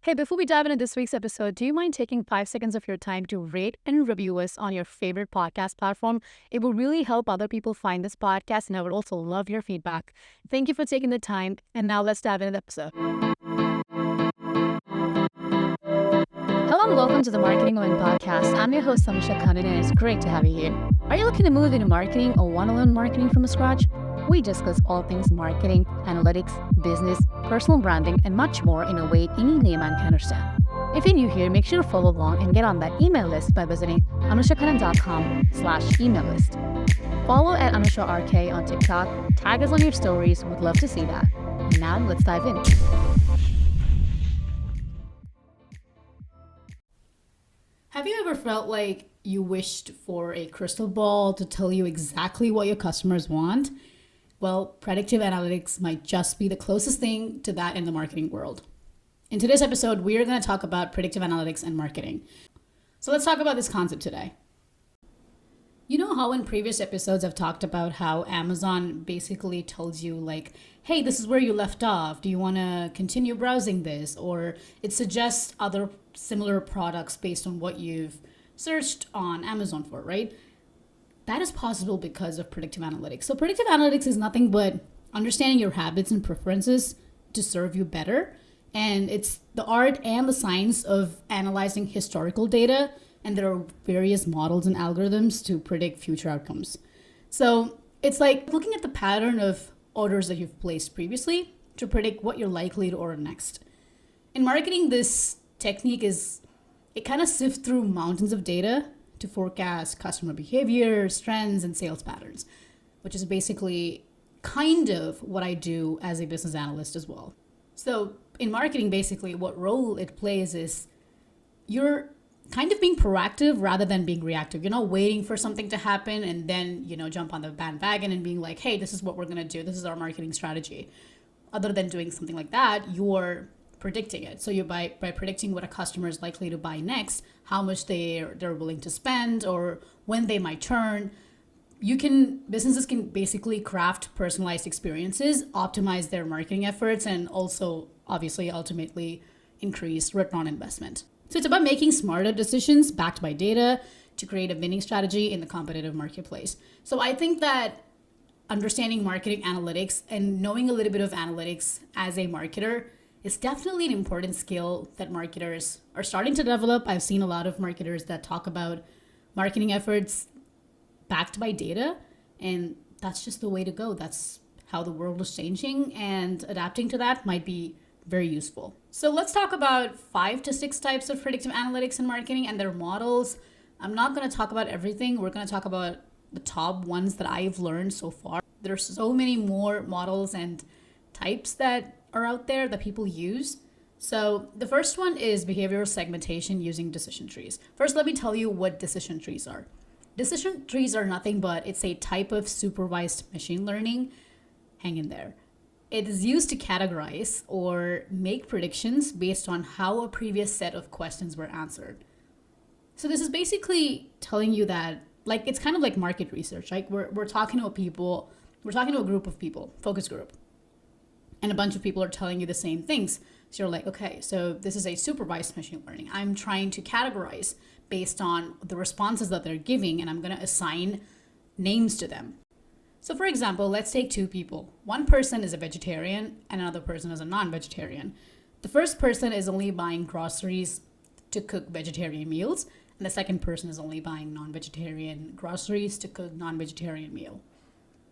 Hey, before we dive into this week's episode, do you mind taking 5 seconds of your time to rate and review us on your favorite podcast platform? It will really help other people find this podcast, and I would also love your feedback. Thank you for taking the time, and now let's dive into the episode. Hello and welcome to the Marketing Women Podcast. I'm your host, Samisha Khandan, and it's great to have you here. Are you looking to move into marketing or want to learn marketing from scratch? We discuss all things marketing, analytics, business, personal branding, and much more in a way any layman can understand. If you're new here, make sure to follow along and get on that email list by visiting anushakhandan.com/email list. Follow at AnushaRK on TikTok, tag us on your stories, would love to see that. And now let's dive in. Have you ever felt like you wished for a crystal ball to tell you exactly what your customers want? Well, predictive analytics might just be the closest thing to that in the marketing world. In today's episode, we are going to talk about predictive analytics and marketing. So let's talk about this concept today. You know how in previous episodes I've talked about how Amazon basically tells you like, hey, this is where you left off. Do you want to continue browsing this? Or it suggests other similar products based on what you've searched on Amazon for, right? That is possible because of predictive analytics. So predictive analytics is nothing but understanding your habits and preferences to serve you better. And it's the art and the science of analyzing historical data. And there are various models and algorithms to predict future outcomes. So it's like looking at the pattern of orders that you've placed previously to predict what you're likely to order next. In marketing, this technique it kind of sifts through mountains of data to forecast customer behaviors, trends, and sales patterns, which is basically kind of what I do as a business analyst as well. So in marketing, basically what role it plays is you're kind of being proactive rather than being reactive. You're not waiting for something to happen and then, jump on the bandwagon and being like, hey, this is what we're going to do. This is our marketing strategy. Other than doing something like that, you're predicting it. So you by predicting what a customer is likely to buy next, how much they're willing to spend or when they might turn, businesses can basically craft personalized experiences, optimize their marketing efforts, and also obviously ultimately increase return on investment. So it's about making smarter decisions backed by data to create a winning strategy in the competitive marketplace. So I think that understanding marketing analytics and knowing a little bit of analytics as a marketer is definitely an important skill that marketers are starting to develop. I've seen a lot of marketers that talk about marketing efforts backed by data, and that's just the way to go. That's how the world is changing, and adapting to that might be very useful. So let's talk about 5 to 6 types of predictive analytics in marketing and their models. I'm not going to talk about everything. We're going to talk about the top ones that I've learned so far. There's so many more models and types that are out there that people use. So the first one is behavioral segmentation using decision trees. First, let me tell you what decision trees are. Decision trees are nothing but it's a type of supervised machine learning. Hang in there. It is used to categorize or make predictions based on how a previous set of questions were answered. So this is basically telling you that, like, it's kind of like market research. Like we're talking to a group of people, focus group, and a bunch of people are telling you the same things. So you're like, okay, so this is a supervised machine learning. I'm trying to categorize based on the responses that they're giving, and I'm going to assign names to them. So for example, let's take 2 people. One person is a vegetarian and another person is a non-vegetarian. The first person is only buying groceries to cook vegetarian meals, and the second person is only buying non-vegetarian groceries to cook non-vegetarian meal.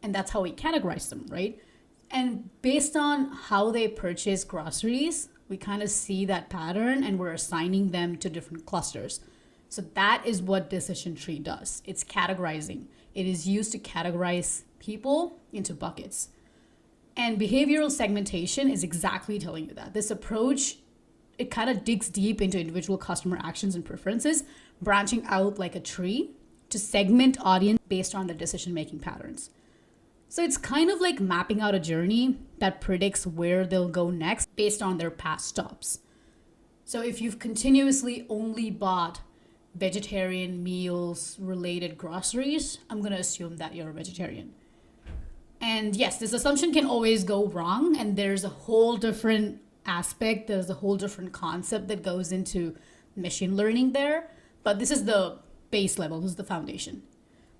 And that's how we categorize them, right? And based on how they purchase groceries, we kind of see that pattern and we're assigning them to different clusters. So that is what decision tree does. It's categorizing. It is used to categorize people into buckets. And behavioral segmentation is exactly telling you that. This approach, it kind of digs deep into individual customer actions and preferences, branching out like a tree to segment audience based on the decision-making patterns. So it's kind of like mapping out a journey that predicts where they'll go next based on their past stops. So if you've continuously only bought vegetarian meals related groceries, I'm going to assume that you're a vegetarian. And yes, this assumption can always go wrong, and there's a whole different aspect. There's a whole different concept that goes into machine learning there, but this is the base level, this is the foundation.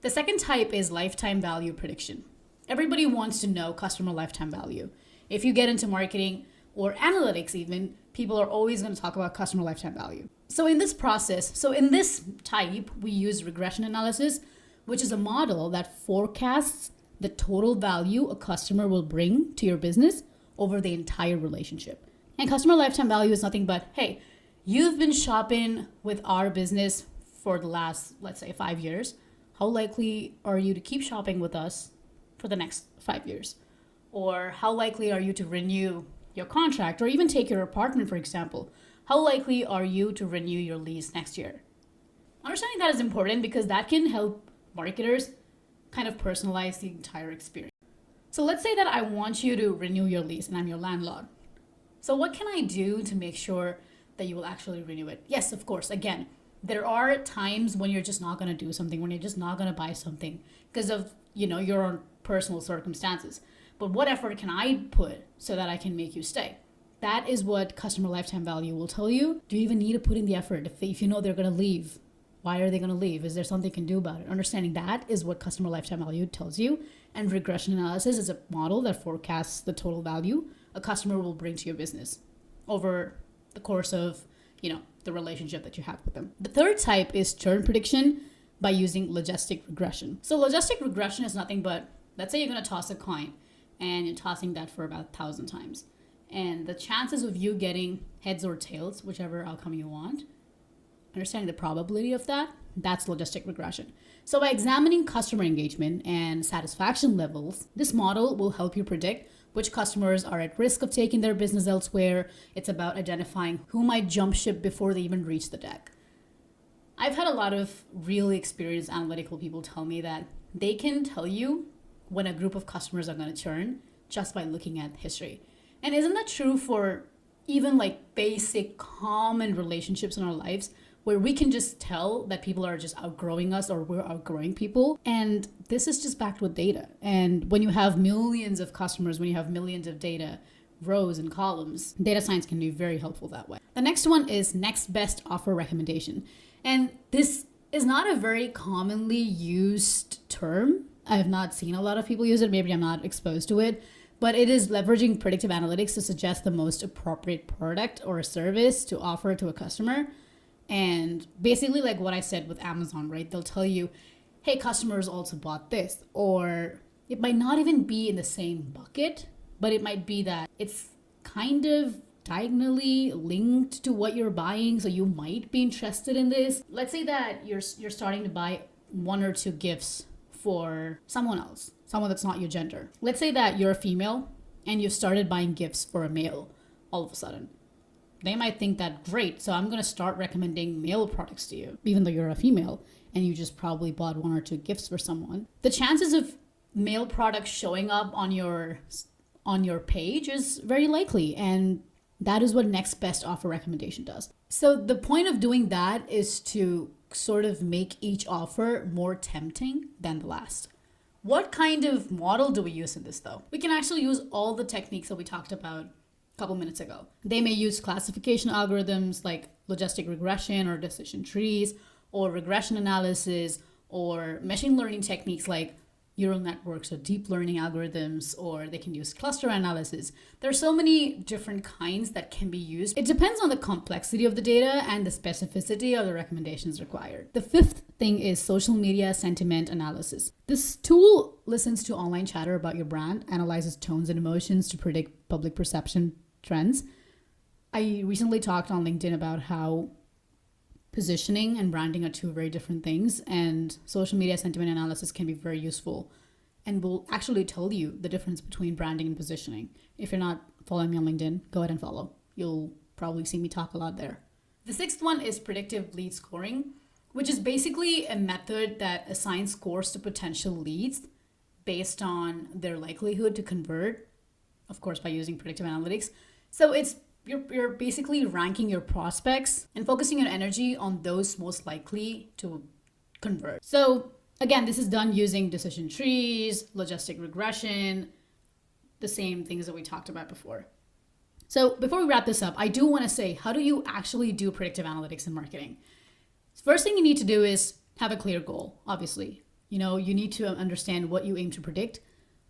The second type is lifetime value prediction. Everybody wants to know customer lifetime value. If you get into marketing or analytics even, people are always going to talk about customer lifetime value. So in this type, we use regression analysis, which is a model that forecasts the total value a customer will bring to your business over the entire relationship. And customer lifetime value is nothing but, hey, you've been shopping with our business for the last, let's say, 5 years. How likely are you to keep shopping with us for the next 5 years? Or how likely are you to renew your contract, or even take your apartment, for example? How likely are you to renew your lease next year? Understanding that is important because that can help marketers kind of personalize the entire experience. So let's say that I want you to renew your lease and I'm your landlord. So what can I do to make sure that you will actually renew it? Yes, of course. Again, there are times when you're just not going to do something, when you're just not going to buy something because of, your own personal circumstances. But what effort can I put so that I can make you stay? That is what customer lifetime value will tell you. Do you even need to put in the effort? If you know they're going to leave, why are they going to leave? Is there something you can do about it? Understanding that is what customer lifetime value tells you. And regression analysis is a model that forecasts the total value a customer will bring to your business over the course of, the relationship that you have with them. The third type is churn prediction by using logistic regression. So logistic regression is nothing but, let's say you're going to toss a coin and you're tossing that for about 1,000 times. And the chances of you getting heads or tails, whichever outcome you want, understanding the probability of that, that's logistic regression. So by examining customer engagement and satisfaction levels, this model will help you predict which customers are at risk of taking their business elsewhere. It's about identifying who might jump ship before they even reach the deck. I've had a lot of really experienced analytical people tell me that they can tell you when a group of customers are going to churn just by looking at history. And isn't that true for even like basic common relationships in our lives, where we can just tell that people are just outgrowing us or we're outgrowing people? And this is just backed with data. And when you have millions of customers, when you have millions of data, rows and columns, data science can be very helpful that way. The next one is next best offer recommendation. And this is not a very commonly used term. I have not seen a lot of people use it. Maybe I'm not exposed to it. But it is leveraging predictive analytics to suggest the most appropriate product or a service to offer to a customer. And basically like what I said with Amazon, right? They'll tell you, hey, customers also bought this. Or it might not even be in the same bucket, but it might be that it's kind of diagonally linked to what you're buying. So you might be interested in this. Let's say that you're starting to buy 1 or 2 gifts for someone else, someone that's not your gender. Let's say that you're a female and you've started buying gifts for a male all of a sudden. They might think that, great, so I'm going to start recommending male products to you, even though you're a female and you just probably bought 1 or 2 gifts for someone. The chances of male products showing up on your page is very likely, and that is what next best offer recommendation does. So the point of doing that is to sort of make each offer more tempting than the last. What kind of model do we use in this though? We can actually use all the techniques that we talked about a couple minutes ago. They may use classification algorithms like logistic regression or decision trees, or regression analysis, or machine learning techniques like neural networks or deep learning algorithms, or they can use cluster analysis. There are so many different kinds that can be used. It depends on the complexity of the data and the specificity of the recommendations required. The fifth thing is social media sentiment analysis. This tool listens to online chatter about your brand, analyzes tones and emotions to predict public perception trends. I recently talked on LinkedIn about how positioning and branding are 2 very different things, and social media sentiment analysis can be very useful and will actually tell you the difference between branding and positioning. If you're not following me on LinkedIn, go ahead and follow. You'll probably see me talk a lot there. The 6th one is predictive lead scoring, which is basically a method that assigns scores to potential leads based on their likelihood to convert, of course, by using predictive analytics. So you're basically ranking your prospects and focusing your energy on those most likely to convert. So again, this is done using decision trees, logistic regression, the same things that we talked about before. So before we wrap this up, I do want to say, how do you actually do predictive analytics in marketing? First thing you need to do is have a clear goal, obviously. You need to understand what you aim to predict.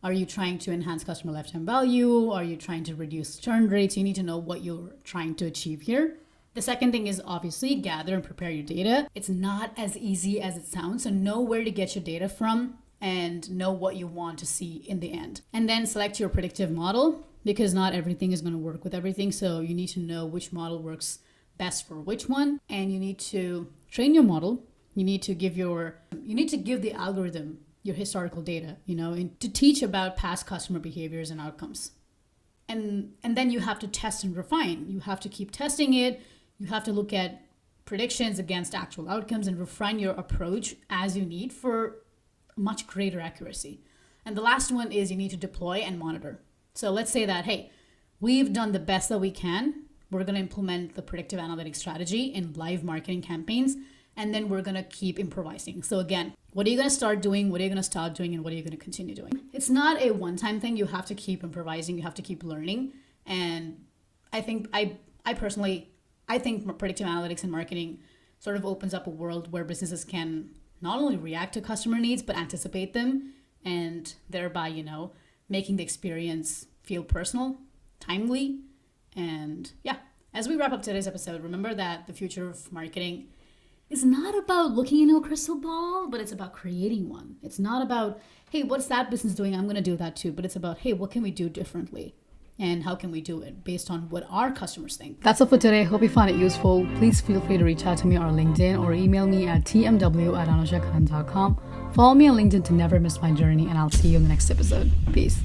Are you trying to enhance customer lifetime value? Are you trying to reduce churn rates? You need to know what you're trying to achieve here. The second thing is obviously gather and prepare your data. It's not as easy as it sounds, so know where to get your data from and know what you want to see in the end. And then select your predictive model, because not everything is going to work with everything. So you need to know which model works best for which one, and you need to train your model. You need to give the algorithm your historical data, and to teach about past customer behaviors and outcomes. And then you have to test and refine. You have to keep testing it. You have to look at predictions against actual outcomes and refine your approach as you need for much greater accuracy. And the last one is you need to deploy and monitor. So let's say that, hey, we've done the best that we can. We're going to implement the predictive analytics strategy in live marketing campaigns, and then we're going to keep improvising. So again, what are you going to start doing? What are you going to stop doing? And what are you going to continue doing? It's not a one-time thing. You have to keep improvising. You have to keep learning. And I think I think predictive analytics and marketing sort of opens up a world where businesses can not only react to customer needs, but anticipate them, and thereby, making the experience feel personal, timely. And yeah, as we wrap up today's episode, remember that the future of marketing is not about looking into a crystal ball, but it's about creating one. It's not about, hey, what's that business doing? I'm going to do that too. But it's about, hey, what can we do differently? And how can we do it based on what our customers think? That's all for today. Hope you found it useful. Please feel free to reach out to me on LinkedIn or email me at tmw@anushakaran.com. Follow me on LinkedIn to never miss my journey, and I'll see you in the next episode. Peace.